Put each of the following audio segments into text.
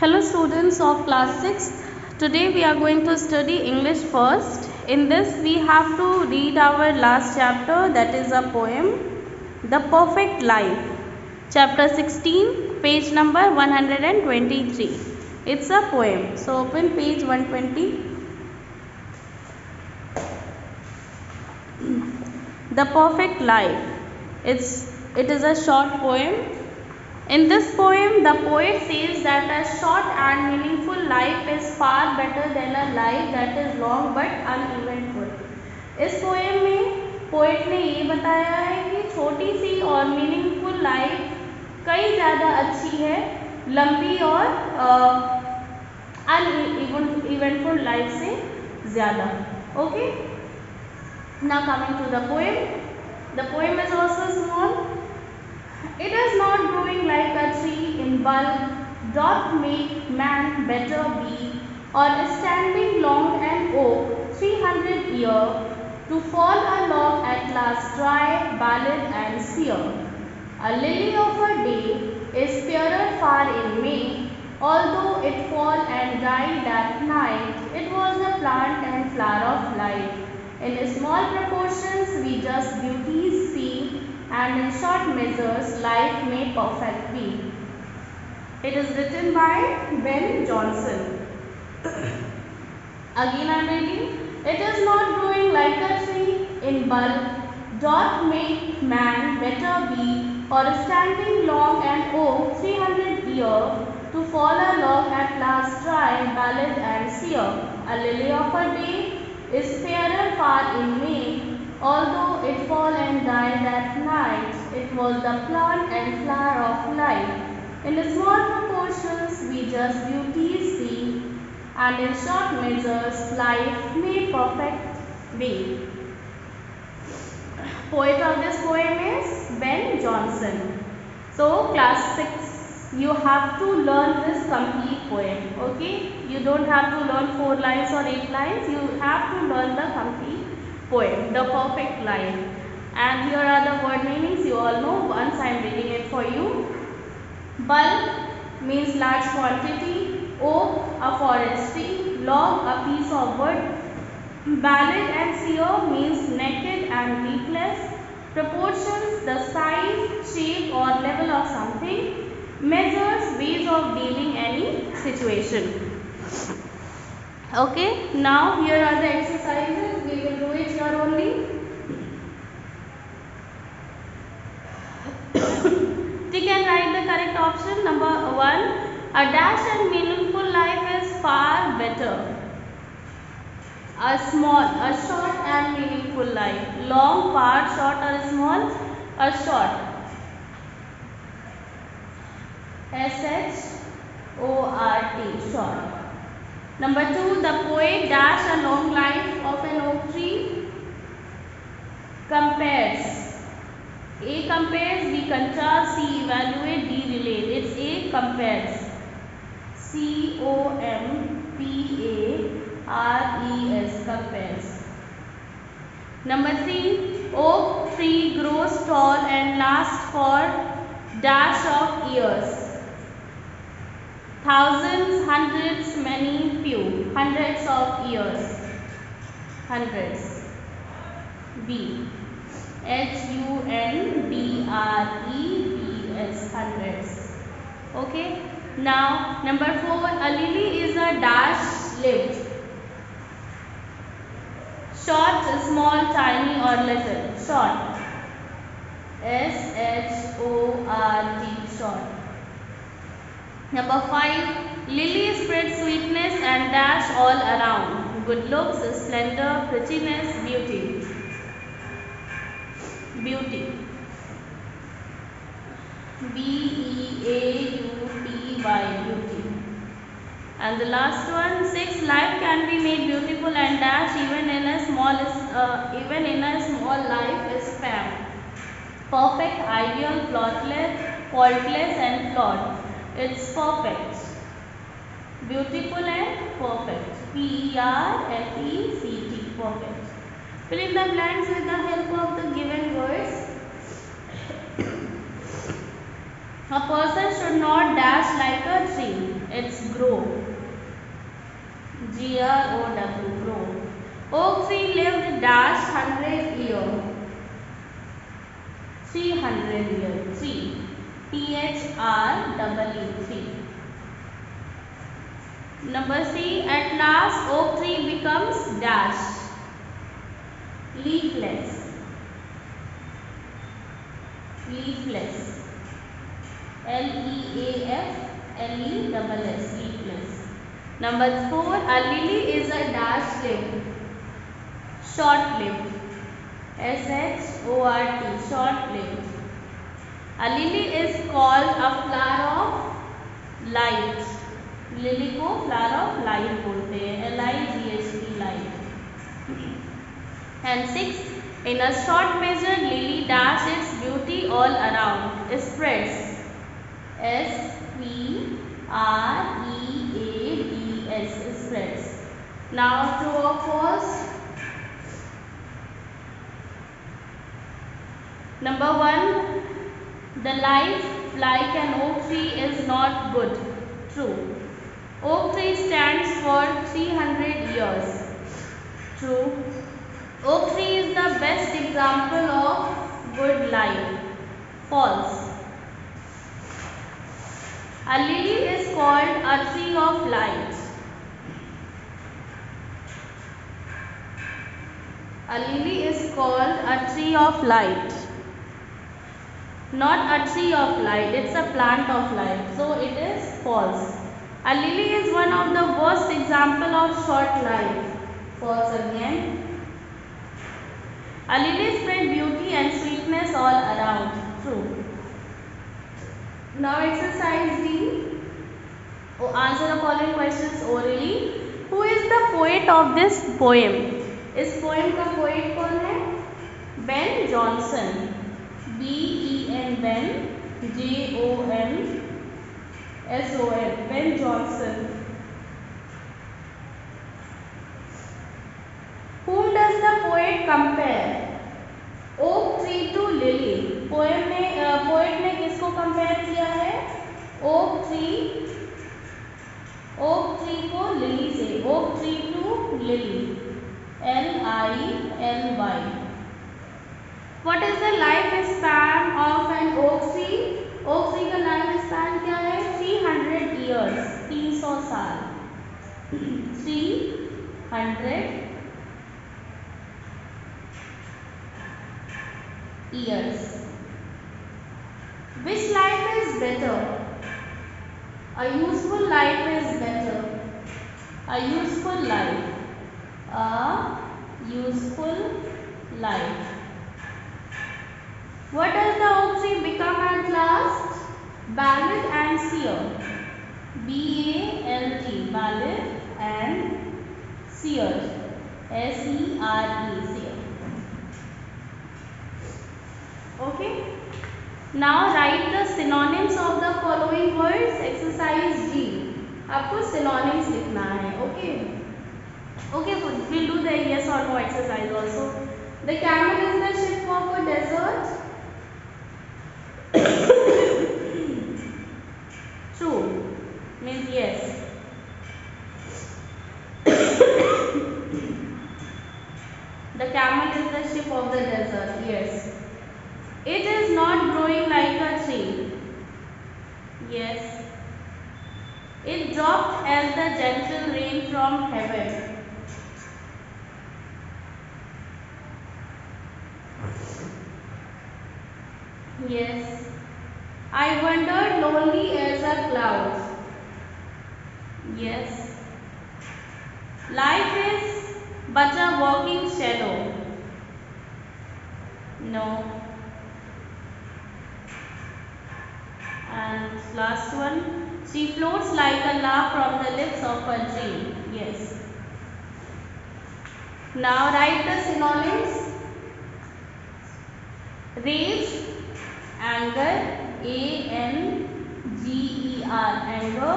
Hello students of class 6. Today we are going to study English first. In this we have to read our last chapter, that is a poem, The Perfect Life. Chapter 16, page number 123. It's a poem. So open page 120. The Perfect Life. It is a short poem. In this poem, the poet says that a short and meaningful life is far better than a life that is long but uneventful. इस poem में poet ने ये बताया है कि छोटी सी और meaningful life कई ज़्यादा अच्छी है लंबी और अनइवेंटफुल लाइफ से ज़्यादा. Okay, now coming to the poem is also small. It is not growing like a tree in bulk, doth make man better be, or standing long an oak 300 year, to fall a log at last dry, ballad and sere. A lily of a day is fairer far in May, although it fall and die that night, it was a plant and flower of life. In small proportions we just beauties see, and in short measures life may perfect be. It is written by Ben Jonson. Again I am reading. It is not growing like a tree in bulk, doth make man better be, or standing long an oak 300 year, to fall a log at last dry, ballad and sere. A lily of a day is fairer far in May, although it fall and die that night, it was the plant and flower of life. In small proportions we just beauties see, and in short measures life may perfect be. Poet of this poem is Ben Jonson. So class 6, you have to learn this complete poem. Okay, you don't have to learn 4 lines or 8 lines, you have to learn the complete poem, The Perfect Life. And here are the word meanings, you all know once I am reading it for you. Bulk means large quantity, oak a forest tree, log a piece of wood. Ballad and sere means naked and leafless. Proportions the size, shape or level of something. Measures ways of dealing any situation. Okay, now here are the exercises. We will do it here only. Tick and write the correct option. Number 1. A dash and meaningful life is far better. A short and meaningful life. Long, far, short or small? A short. S-H-O-R-T, short. Number 2. The poet dash a long life of an oak tree. Compares. A compares, B contrasts, C evaluate, D relate. It's A compares. C-O-M-P-A-R-E-S, compares. Number 3. Oak tree grows tall and lasts for dash of years. Thousands, hundreds, many, few. Hundreds of years. Hundreds. B. H-U-N-D-R-E-D-S, hundreds. Okay. Now number 4. A lily is a dash lived. Short, small, tiny or little. Short. S-H-O-R-T, short. Number 5. Lily spreads sweetness and dash all around. Good looks, splendor, prettiness, beauty. Beauty. B-E-A-U-T-Y, beauty. And the last one, 6. Life can be made beautiful and dash even in a small life is found. Perfect, ideal, faultless and flawed. It's perfect. Beautiful and perfect. P-E-R-F-E-C-T, perfect. Fill in the blanks with the help of the given words. A person should not dash like a tree. It's grow. Grow, grow. Oak tree lived dash 100 years. 300 years. 3. THREE. Number C. At last, oak tree becomes dash. Leafless. Leafless. LEAFLESS. Leafless. Number 4. A lily is a dash lived. Short lived. SHORT. Short lived. A lily is called a flower of light. Lily को flower of light बोलते हैं. LIGHT light. And 6. In a short measure, lily dash its beauty all around. Spreads. SPREADS. Spreads. Now true or false? Number 1. The life like an oak tree is not good. True. Oak tree stands for 300 years. True. Oak tree is the best example of good life. False. A lily is called a tree of light. A lily is called a tree of light. Not a tree of light, it's a plant of light. So it is false. A lily is one of the worst example of short life. False again. A lily spread beauty and sweetness all around. True. Now exercise D. Answer the following questions orally. Who is the poet of this poem? इस poem का poet कौन है? Ben Jonson. BEN Ben. JONSON. Ben Jonson. Whom does the poet compare? Oak tree to lily. Poet ने किसको compare किया है? Oak tree को lily से. Oak tree to lily. LILY. What is the life span of an oak tree? Oak tree का life span क्या है? 300 years. 300 साल. 300 years. Which life is better? A useful life is better. A useful life. A useful life. What does the oak tree become at last? Ballad and seer. BALT. Ballad and seer. SERE. Seer. Okay. Now write the synonyms of the following words. Exercise G. आपको synonyms लिखना है. Okay. Okay. We'll do the yes or no exercise also. The camel is the ship of a desert. True. Means yes. The camel is the ship of the desert. Yes. It is not growing like a tree. Yes. It dropped as the gentle rain from heaven. Yes. I wandered lonely as a cloud. Yes. Life is but a walking shadow. No. And last one. She floats like a laugh from the lips of a dream. Yes. Now write the synonyms. Rage, anger, ANGER, anger.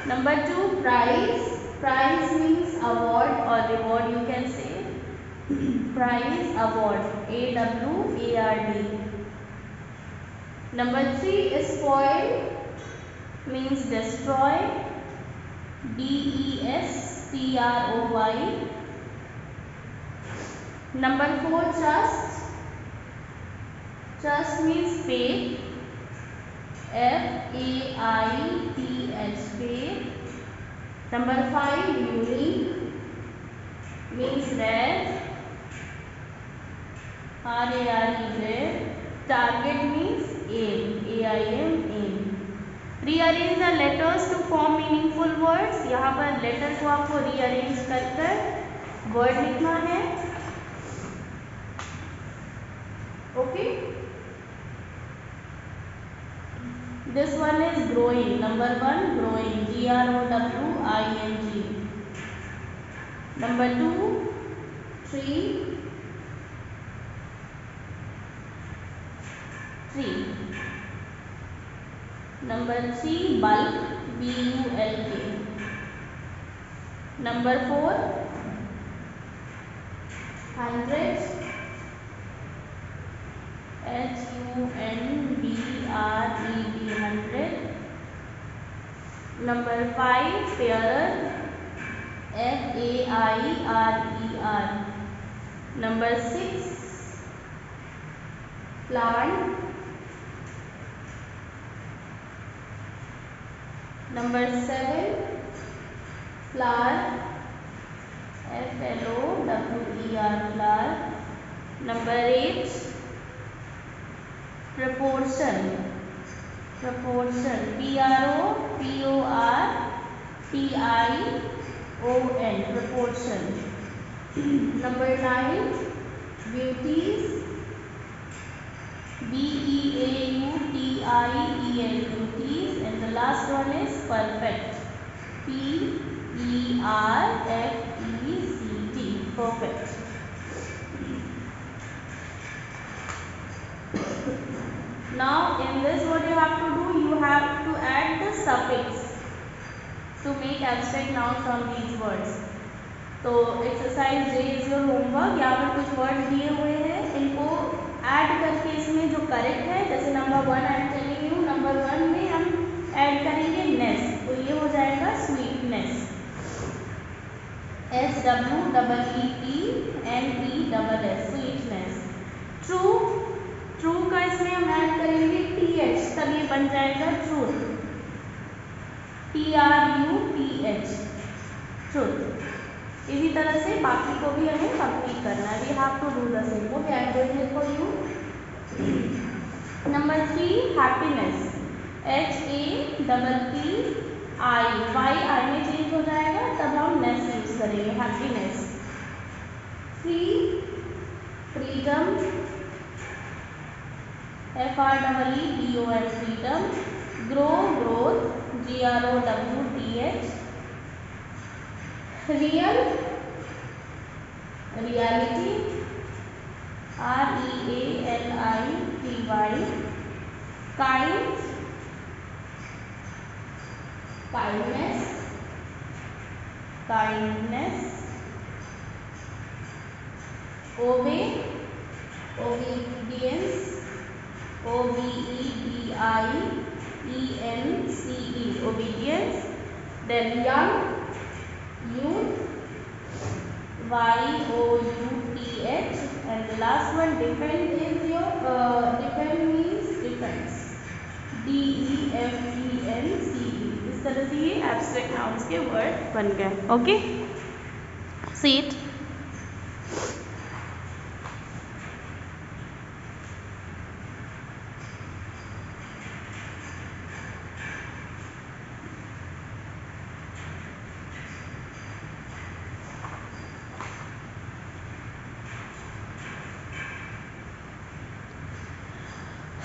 Number 2, prize. Prize means award or reward, you can say. Prize, award, AWARD. Number 3 is spoil, means destroy, destroy. Number 4 trust, trust means faith, faith, faith. Number 5 unique, means rare, rare. Target means aim, aim. Rearrange the letters to form meaningful words. यहाँ पर letter को आपको rearrange कर word लिखना है. Okay. This one is growing. Number 1 growing, growing. Number 2 tree, tree. Number 3 bulk, bulk. Number 4 hundred, hundred. Number 5 fairer, fairer. Number 6 plant. Number 7 flower, flower. Number 8 proportion, proportion, proportion. Number 9 beauties, beauties. And the last one is perfect, perfect, perfect. Now in this what you have to do, you have to add the suffix to make abstract nouns from these words. तो exercise J is your homework. यहाँ पर कुछ word दिए हुए हैं, इनको add करके इसमें जो करेक्ट है, जैसे नंबर 1 ऐड करेंगे, नंबर 1 में हम ऐड करेंगे नेस, तो ये हो जाएगा sweetness, SWEETNESS, sweetness. True, true का इसमें हम ऐड करेंगे TH, तब ये बन जाएगा ट्रूथ, TRUTH, ट्रूथ. इसी तरह से बाकी को भी हमें कंप्लीट करना है. We have to do the same. Okay, I am doing it for you. Number 3 happiness, HAPPI में चेंज हो जाएगा, तब हम नेस यूज करेंगे, happiness. Free, freedom, FREEDOM, freedom. Grow, growth, GROWTH. Real, reality, REALITY. Kind, kindness, kindness. Obey, obedience, OBEDIENCE, obedience. Then young, youth, YOUTH. And the last one defend is your defend means defense, DEFENCE. इस तरह से ये abstract nouns के word बन गए. Okay, see it.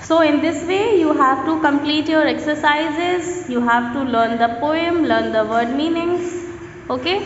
So in this way you have to complete your exercises, you have to learn the poem, learn the word meanings. Okay.